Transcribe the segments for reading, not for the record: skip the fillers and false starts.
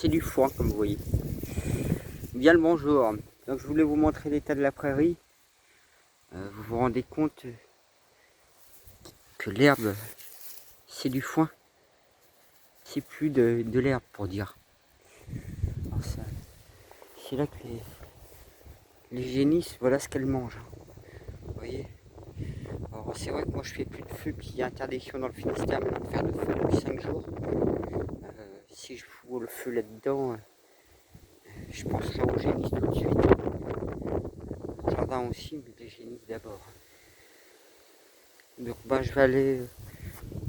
c'est du foin comme vous voyez. Bien le bonjour. Donc je voulais vous montrer l'état de la prairie. Vous vous rendez compte que l'herbe, c'est du foin. C'est plus de l'herbe pour dire. C'est là que les génisses, voilà ce qu'elles mangent. Vous voyez. Alors c'est vrai que moi je fais plus de feu, puis il y a interdiction dans le Finistère maintenant de faire de feu depuis 5 jours. Si je fous le feu là-dedans, je penserai aux génisses tout de suite. Au jardin aussi, mais les génisses d'abord. Donc bah, je vais aller,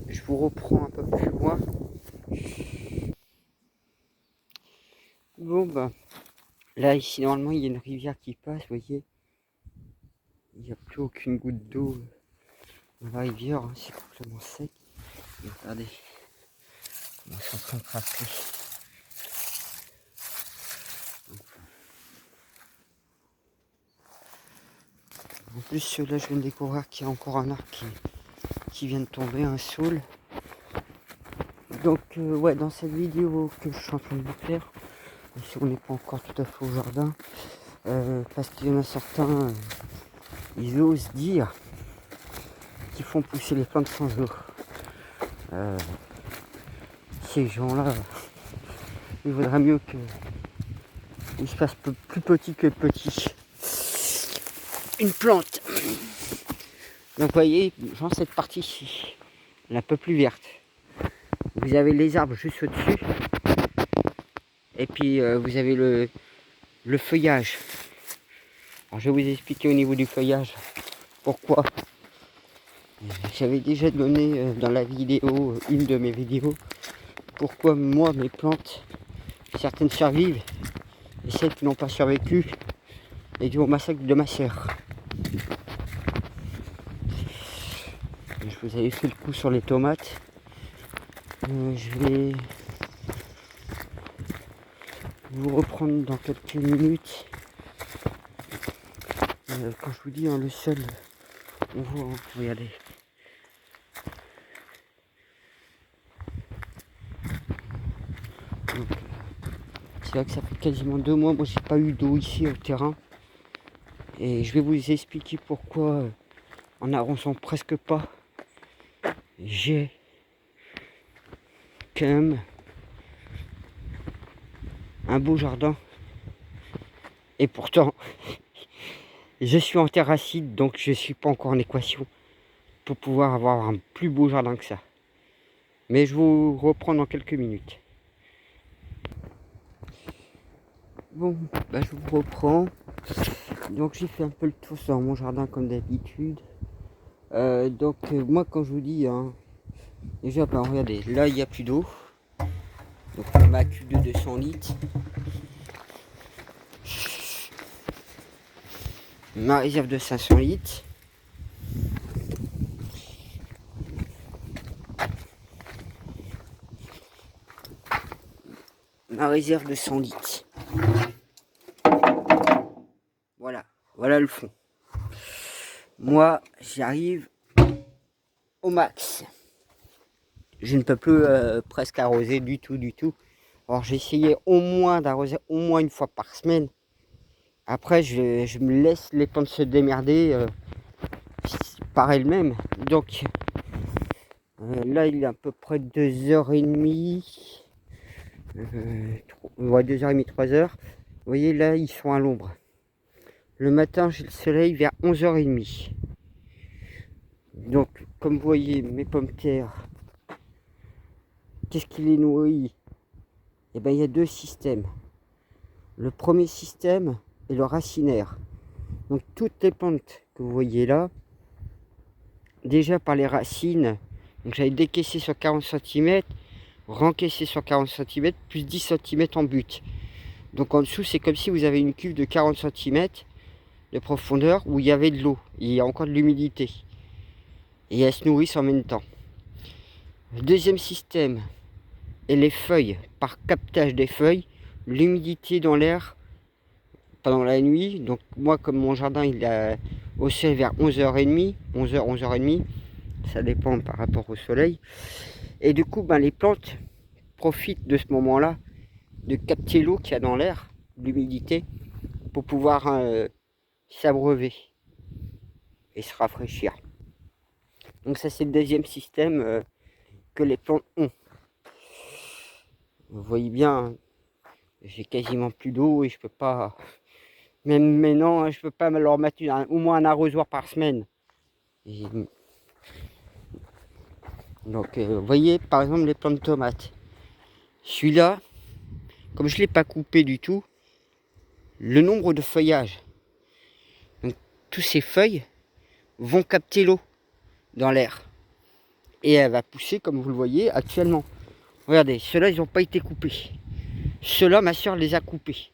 je vous reprends un peu plus loin. Bon bah, là ici normalement il y a une rivière qui passe, vous voyez. Il n'y a plus aucune goutte d'eau dans la rivière, hein, c'est complètement sec. Et regardez, on est en train de craquer. En plus là je viens de découvrir qu'il y a encore un arbre qui vient de tomber, un saule. Donc ouais, dans cette vidéo que je suis en train de vous faire, si on n'est pas encore tout à fait au jardin, parce qu'il y en a certains, ils osent dire qu'ils font pousser les plantes sans eau. Ces gens-là, il vaudrait mieux qu'ils se fassent plus petit que petit. Une plante. Donc vous voyez, genre cette partie-ci, elle est un peu plus verte. Vous avez les arbres juste au-dessus. Et puis vous avez le feuillage. Alors je vais vous expliquer au niveau du feuillage pourquoi. J'avais déjà donné dans la vidéo, une de mes vidéos, pourquoi moi mes plantes, certaines survivent et celles qui n'ont pas survécu est dû au massacre de ma sœur. Je vous avais fait le coup sur les tomates. Je vais vous reprendre dans quelques minutes. Quand je vous dis, hein, le sol, on voit, hein, regardez. C'est vrai que ça fait quasiment 2 mois, moi j'ai pas eu d'eau ici au terrain. Et je vais vous expliquer pourquoi, en arrosant presque pas, j'ai quand même un beau jardin. Et pourtant, je suis en terre acide, donc je ne suis pas encore en équation pour pouvoir avoir un plus beau jardin que ça. Mais je vous reprends dans quelques minutes. Bon, bah, je vous reprends. Donc j'ai fait un peu le tour sur mon jardin comme d'habitude. Moi quand je vous dis, hein, déjà bah, regardez, là il n'y a plus d'eau. Donc ma Q de 200 litres. Ma réserve de 500 litres. Ma réserve de 100 litres. Voilà le fond. Moi, j'arrive au max. Je ne peux plus presque arroser du tout. Alors j'ai essayé au moins d'arroser au moins une fois par semaine. Après, je me laisse les plantes se démerder par elles-mêmes. Donc là, il est à peu près 2h30. Ouais, 2h30, 3h. Vous voyez, là, ils sont à l'ombre. Le matin, j'ai le soleil vers 11h30. Donc, comme vous voyez, mes pommes de terre, qu'est-ce qui les nourrit? Eh bien, il y a 2 systèmes. Le premier système est le racinaire. Donc, toutes les plantes que vous voyez là, déjà par les racines, donc j'avais décaissé sur 40 cm, rencaissé sur 40 cm, plus 10 cm en butte. Donc, en dessous, c'est comme si vous avez une cuve de 40 cm de profondeur où il y avait de l'eau, il y a encore de l'humidité. Et elles se nourrissent en même temps. Le deuxième système est les feuilles, par captage des feuilles, l'humidité dans l'air pendant la nuit. Donc moi, comme mon jardin il est au ciel vers 11h30, 11h30, ça dépend par rapport au soleil. Et du coup, ben, les plantes profitent de ce moment-là de capter l'eau qu'il y a dans l'air, l'humidité, pour pouvoir s'abreuver et se rafraîchir. Donc ça c'est le deuxième système que les plantes ont. Vous voyez bien, j'ai quasiment plus d'eau et je peux pas, même maintenant, je peux pas leur mettre au moins un arrosoir par semaine. Donc vous voyez par exemple les plantes de tomates. Celui-là, comme je ne l'ai pas coupé du tout, le nombre de feuillages, donc tous ces feuilles vont capter l'eau dans l'air. Et elle va pousser comme vous le voyez actuellement. Regardez, ceux-là ils n'ont pas été coupés. Ceux-là ma soeur les a coupés.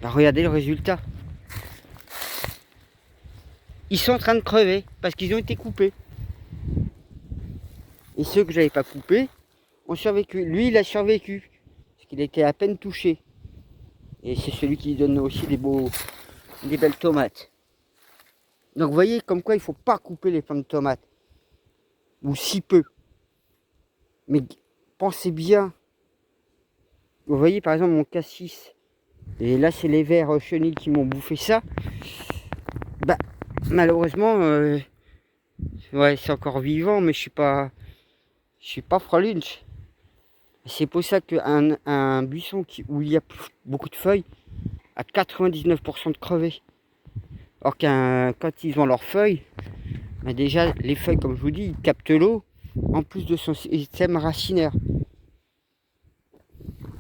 Ben, regardez le résultat. Ils sont en train de crever parce qu'ils ont été coupés. Et ceux que j'avais pas coupés ont survécu. Lui il a survécu. Parce qu'il était à peine touché. Et c'est celui qui donne aussi des belles tomates. Donc vous voyez comme quoi il ne faut pas couper les plantes de tomates. Ou si peu. Mais pensez bien. Vous voyez par exemple mon cassis. Et là c'est les vers chenilles qui m'ont bouffé ça. Bah malheureusement ouais c'est encore vivant mais je suis pas frelunch. C'est pour ça qu'un buisson où il y a beaucoup de feuilles a 99% de crevés. Or quand ils ont leurs feuilles, bah déjà les feuilles comme je vous dis, ils captent l'eau en plus de son système racinaire.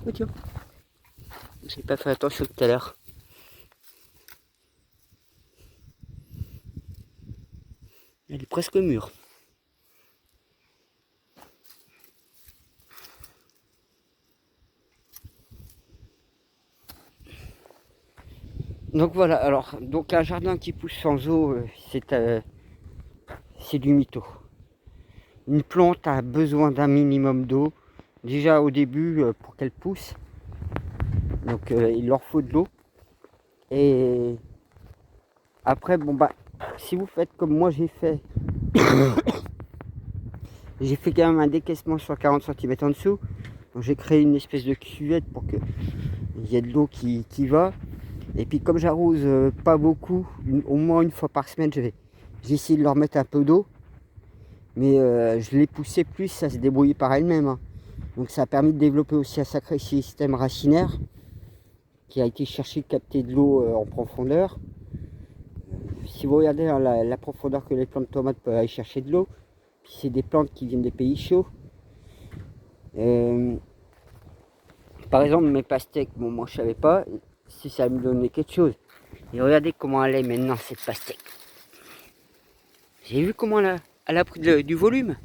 Oh tiens, j'ai pas fait attention tout à l'heure. Elle est presque mûre. Donc voilà, alors donc un jardin qui pousse sans eau, c'est du mytho. Une plante a besoin d'un minimum d'eau. Déjà au début pour qu'elle pousse. Donc il leur faut de l'eau. Et après, bon bah, si vous faites comme moi j'ai fait, j'ai fait quand même un décaissement sur 40 cm en dessous. Donc j'ai créé une espèce de cuvette pour qu'il y ait de l'eau qui va. Et puis comme j'arrose pas beaucoup, au moins une fois par semaine, j'ai essayé de leur mettre un peu d'eau. Mais je l'ai poussé plus, ça se débrouillait par elle-même. Hein. Donc ça a permis de développer aussi un sacré système racinaire qui a été chercher de capter de l'eau en profondeur. Si vous regardez hein, la profondeur que les plantes de tomates peuvent aller chercher de l'eau, puis c'est des plantes qui viennent des pays chauds. Par exemple mes pastèques, bon moi je savais pas si ça me donnait quelque chose. Et regardez comment elle est maintenant cette pastèque. J'ai vu comment elle a pris du volume.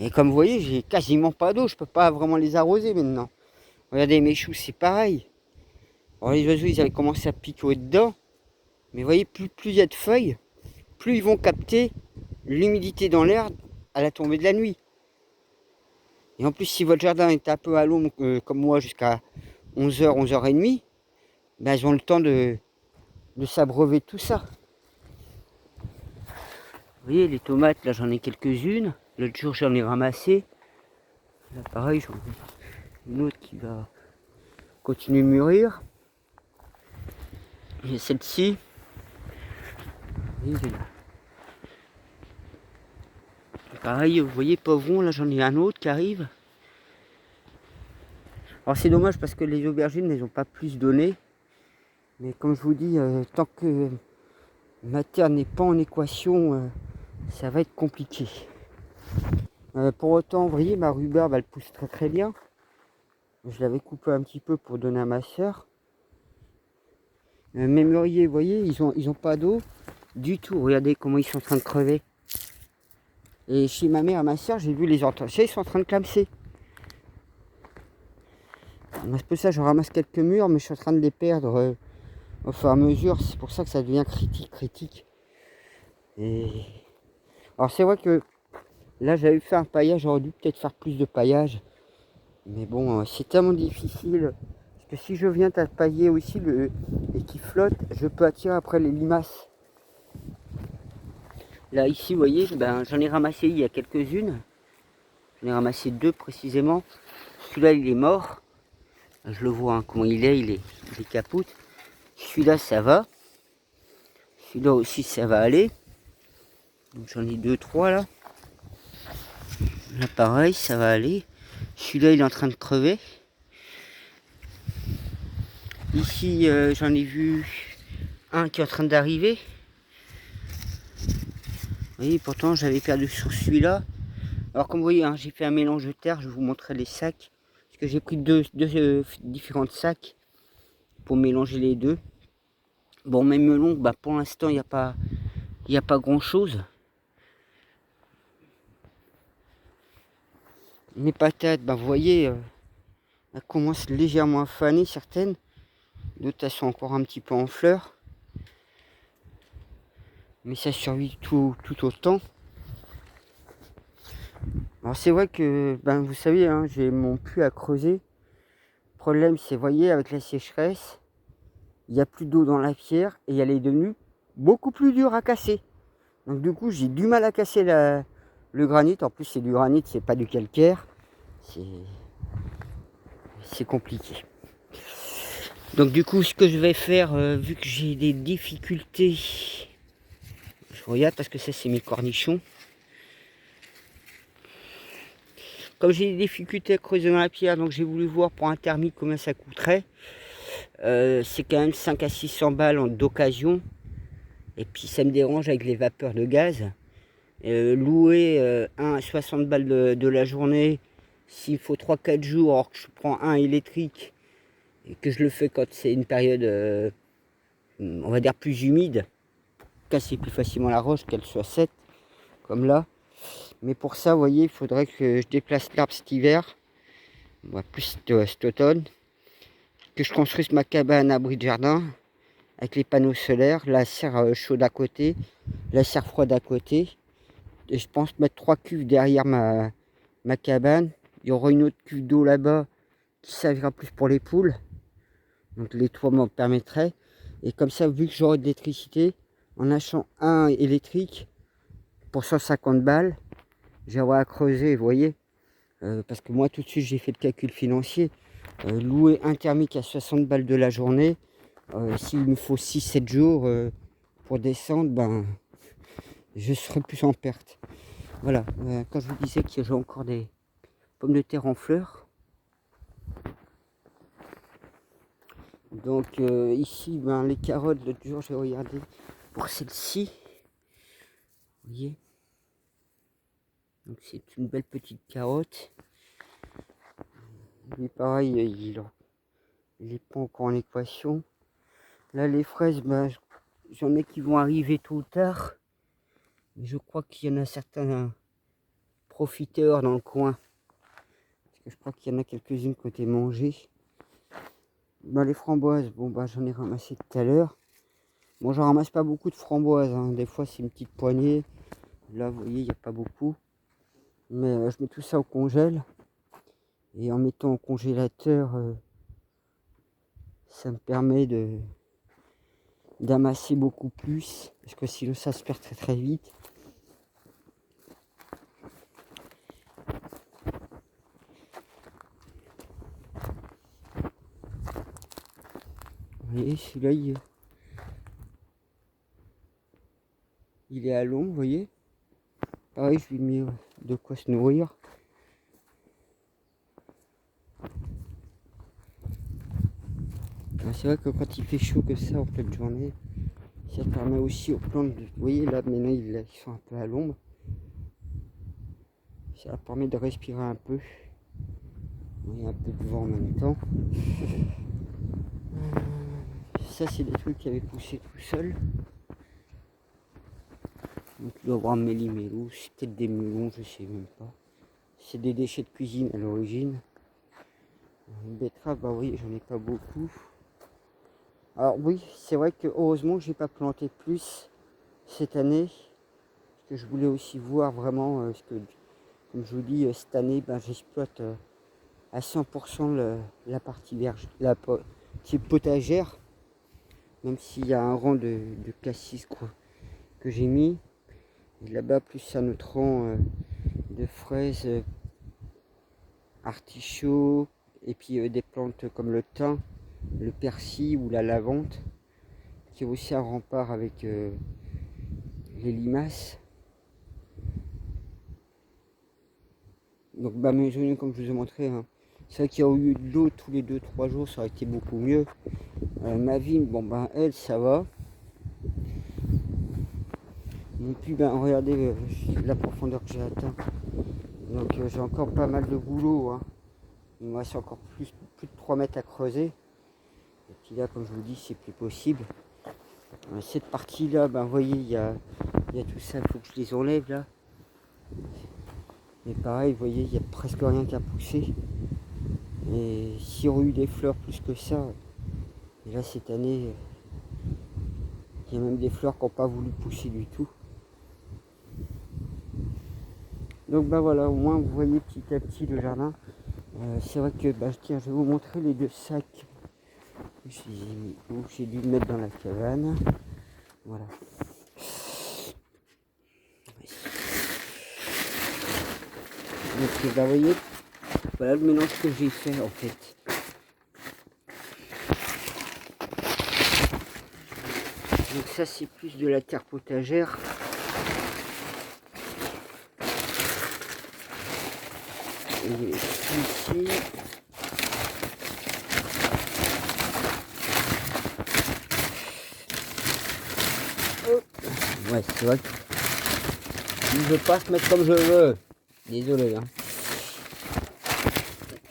Et comme vous voyez, j'ai quasiment pas d'eau, je peux pas vraiment les arroser maintenant. Regardez mes choux, c'est pareil. Alors les oiseaux, ils avaient commencé à picorer dedans. Mais vous voyez, plus il y a de feuilles, plus ils vont capter l'humidité dans l'air à la tombée de la nuit. Et en plus, si votre jardin est un peu à l'ombre, comme moi, jusqu'à 11h, 11h30, ben, ils ont le temps de s'abreuver de tout ça. Vous voyez, les tomates, là, j'en ai quelques-unes. L'autre jour, j'en ai ramassé. Là, pareil, j'en ai une autre qui va continuer de mûrir. J'ai celle-ci. Pareil, vous voyez, pavron, là, j'en ai un autre qui arrive. Alors, c'est dommage parce que les aubergines, elles n'ont pas plus donné. Mais comme je vous dis, tant que ma terre n'est pas en équation, ça va être compliqué. Pour autant, vous voyez, ma rhubarbe, elle pousse très très bien. Je l'avais coupé un petit peu pour donner à ma soeur. Mes mûriers, vous voyez, ils ont pas d'eau du tout. Regardez comment ils sont en train de crever. Et chez ma mère et ma soeur, j'ai vu les entassés, ils sont en train de clamser. C'est pour ça que je ramasse quelques murs, mais je suis en train de les perdre au fur et à mesure. C'est pour ça que ça devient critique. Et alors c'est vrai que là j'avais fait un paillage, j'aurais dû peut-être faire plus de paillage. Mais bon, c'est tellement difficile. Parce que si je viens à pailler aussi et qui flotte, je peux attirer après les limaces. Là ici vous voyez, ben, j'en ai ramassé il y a quelques-unes. J'en ai ramassé 2 précisément. Celui-là, il est mort. Je le vois, hein, comment il est capote. Celui-là, ça va. Celui-là aussi, ça va aller. Donc j'en ai 2-3 là. Là, pareil, ça va aller. Celui-là, il est en train de crever. Ici, j'en ai vu un qui est en train d'arriver. Vous voyez, pourtant, j'avais perdu sur celui-là. Alors, comme vous voyez, hein, j'ai fait un mélange de terre. Je vais vous montrer les sacs. Parce que j'ai pris deux différents sacs pour mélanger les deux. Bon, mes melons, bah, pour l'instant, il n'y a pas grand-chose. Mes patates, bah, vous voyez, elles commencent légèrement à faner, certaines. D'autres, elles sont encore un petit peu en fleurs. Mais ça survit tout autant. Alors c'est vrai que, ben, vous savez, hein, j'ai mon puits à creuser. Le problème, c'est, vous voyez, avec la sécheresse, il n'y a plus d'eau dans la pierre et elle est devenue beaucoup plus dure à casser. Donc du coup, j'ai du mal à casser le granit. En plus, c'est du granit, c'est pas du calcaire. C'est compliqué. Donc du coup, ce que je vais faire, vu que j'ai des difficultés, je regarde parce que ça, c'est mes cornichons. Comme j'ai des difficultés à creuser dans la pierre, donc j'ai voulu voir pour un thermique combien ça coûterait. C'est quand même 5 à 600 balles d'occasion. Et puis ça me dérange avec les vapeurs de gaz. Louer 1 à 60 balles de la journée, s'il faut 3-4 jours, alors que je prends un électrique, et que je le fais quand c'est une période, on va dire, plus humide, casser plus facilement la roche, qu'elle soit sèche, comme là. Mais pour ça, vous voyez, il faudrait que je déplace l'arbre cet hiver, plus cet automne, que je construise ma cabane à abri de jardin, avec les panneaux solaires, la serre chaude à côté, la serre froide à côté. Et je pense mettre 3 cuves derrière ma cabane. Il y aura une autre cuve d'eau là-bas qui servira plus pour les poules. Donc les toits m'en permettraient. Et comme ça, vu que j'aurai de l'électricité, en achetant un électrique pour 150 balles, j'aurai à creuser, vous voyez. Parce que moi, tout de suite, j'ai fait le calcul financier. Louer un thermique à 60 balles de la journée, s'il me faut 6-7 jours pour descendre, ben, je serai plus en perte. Voilà, quand je vous disais que j'ai encore des pommes de terre en fleurs. Donc ici, ben, les carottes, l'autre jour, j'ai regardé pour celle-ci. Vous voyez. Donc c'est une belle petite carotte. Mais pareil, il n'est pas encore en équation. Là, les fraises, ben, j'en ai qui vont arriver tôt ou tard. Mais je crois qu'il y en a certains profiteurs dans le coin. Parce que je crois qu'il y en a quelques-unes qui ont été mangées. Ben, les framboises, bon, ben, j'en ai ramassé tout à l'heure. Bon, j'en ramasse pas beaucoup de framboises, hein. Des fois, c'est une petite poignée. Là, vous voyez, il n'y a pas beaucoup. Mais je mets tout ça au congèle. Et en mettant au congélateur, ça me permet d'amasser beaucoup plus. Parce que sinon, ça se perd très très vite. Vous voyez, celui-là, il est à l'ombre, vous voyez. Pareil, je lui ai mis de quoi se nourrir. C'est vrai que quand il fait chaud que ça en pleine journée, ça permet aussi aux plantes, vous voyez là maintenant ils sont un peu à l'ombre. Ça leur permet de respirer un peu. Il y a un peu de vent en même temps. Ça c'est des trucs qui avaient poussé tout seul. Donc il doit y avoir un méli-mélou, c'est peut-être des melons, je sais même pas. C'est des déchets de cuisine à l'origine. Une betterave, bah oui, j'en ai pas beaucoup. Alors oui, c'est vrai que heureusement que j'ai pas planté plus cette année. Parce que je voulais aussi voir vraiment ce que, comme je vous dis, cette année, ben, j'exploite à 100% la partie la partie potagère. Même s'il y a un rang de cassis que j'ai mis. Et là-bas, plus un autre rang de fraises artichauts, et puis des plantes comme le thym, le persil ou la lavande, qui est aussi un rempart avec les limaces. Donc bah, mes oignons, comme je vous ai montré, hein, c'est vrai qu'il y a eu de l'eau tous les 2-3 jours, ça aurait été beaucoup mieux. Ma vigne, bon ben elle, ça va. Et puis ben regardez la profondeur que j'ai atteint. Donc j'ai encore pas mal de boulot, hein. Il me reste encore plus de 3 mètres à creuser. Et puis là, comme je vous dis, c'est plus possible. Cette partie-là, ben vous voyez, il y a tout ça, il faut que je les enlève là. Mais pareil, vous voyez, il n'y a presque rien qui a poussé. Et s'il y aurait eu des fleurs plus que ça, et là cette année, il y a même des fleurs qui n'ont pas voulu pousser du tout. Donc ben voilà, au moins vous voyez petit à petit le jardin. C'est vrai que tiens, je vais vous montrer les 2 sacs. J'ai dû le mettre dans la cabane. Voilà. Donc vous voyez, voilà le mélange que j'ai fait en fait. Donc ça c'est plus de la terre potagère. Et ici, ouais c'est vrai que je ne veux pas se mettre comme je veux. Désolé hein.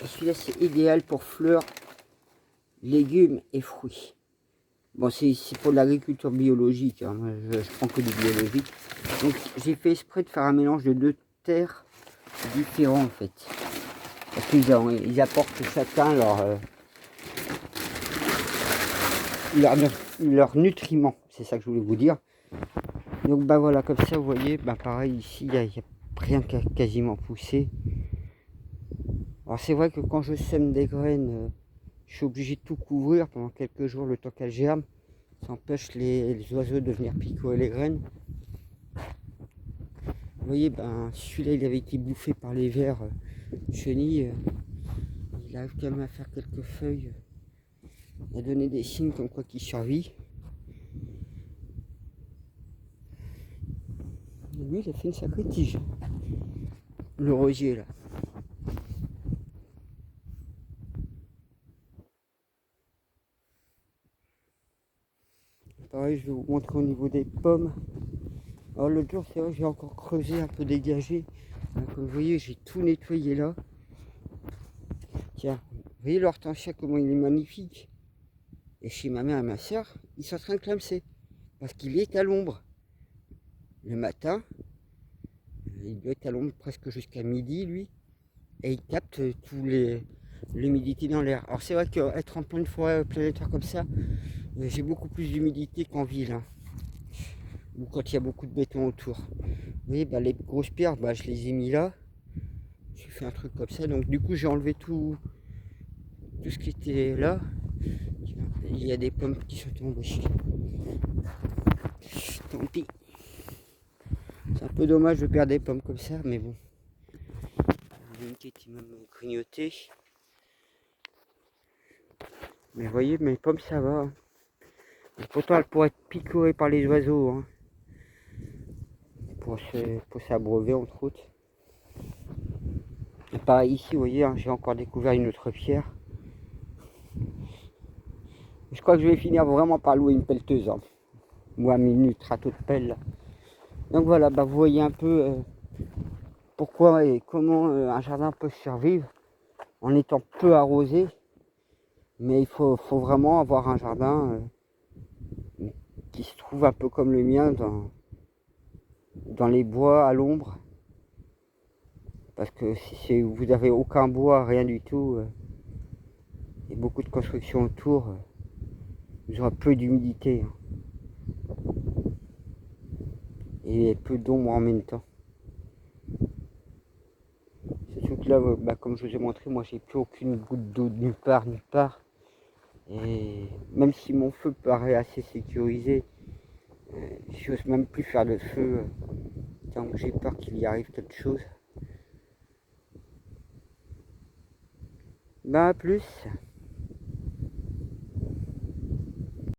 Celui-là c'est idéal pour fleurs, légumes et fruits. Bon c'est pour de l'agriculture biologique, hein. Moi, je prends que du biologique. Donc j'ai fait exprès de faire un mélange de 2 terres différents en fait. Parce qu'ils apportent chacun leurs nutriments, c'est ça que je voulais vous dire. Donc bah voilà, comme ça vous voyez, bah pareil ici, il n'y a rien qui a quasiment poussé. Alors c'est vrai que quand je sème des graines, je suis obligé de tout couvrir pendant quelques jours, le temps qu'elles germent. Ça empêche les oiseaux de venir picorer les graines. Vous voyez, ben celui-là il avait été bouffé par les vers chenilles. Il arrive quand même à faire quelques feuilles. Il a donné des signes comme quoi qu'il survit. Et lui, il a fait une sacrée tige. Le rosier, là. Pareil, je vais vous montrer au niveau des pommes. Alors l'autre jour, c'est vrai que j'ai encore creusé, un peu dégagé. Comme vous voyez, j'ai tout nettoyé là. Tiens, vous voyez l'hortensia, comment il est magnifique. Et chez ma mère et ma soeur, ils sont en train de clamser. Parce qu'il est à l'ombre. Le matin, il doit être à l'ombre presque jusqu'à midi, lui. Et il capte tous l'humidité dans l'air. Alors c'est vrai qu'être en pleine forêt planétaire comme ça, j'ai beaucoup plus d'humidité qu'en ville. Hein. Ou quand il y a beaucoup de béton autour. Vous voyez, les grosses pierres, je les ai mis là. J'ai fait un truc comme ça. Donc du coup, j'ai enlevé tout ce qui était là. Il y a des pommes qui sont tombées. Tant pis. C'est un peu dommage de perdre des pommes comme ça, mais bon. Il y a une qui était même grignotée. Mais vous voyez, mes pommes ça va. Hein. Et pourtant, elles pourraient être picorées par les oiseaux. Hein. Pour s'abreuver entre autres. Et pareil ici, vous voyez, hein, j'ai encore découvert une autre pierre. Je crois que je vais finir vraiment par louer une pelleteuse. Hein. Ou un minute râteau de pelle. Là. Donc voilà, vous voyez un peu pourquoi et comment un jardin peut survivre en étant peu arrosé. Mais il faut vraiment avoir un jardin qui se trouve un peu comme le mien dans les bois à l'ombre. Parce que si vous n'avez aucun bois, rien du tout, et beaucoup de construction autour, vous aurez peu d'humidité. Hein. Et peu d'ombre en même temps. Surtout que là, comme je vous ai montré, moi j'ai plus aucune goutte d'eau nulle part. Et même si mon feu paraît assez sécurisé, je n'ose même plus faire de feu, tant que j'ai peur qu'il y arrive quelque chose. Bah à plus.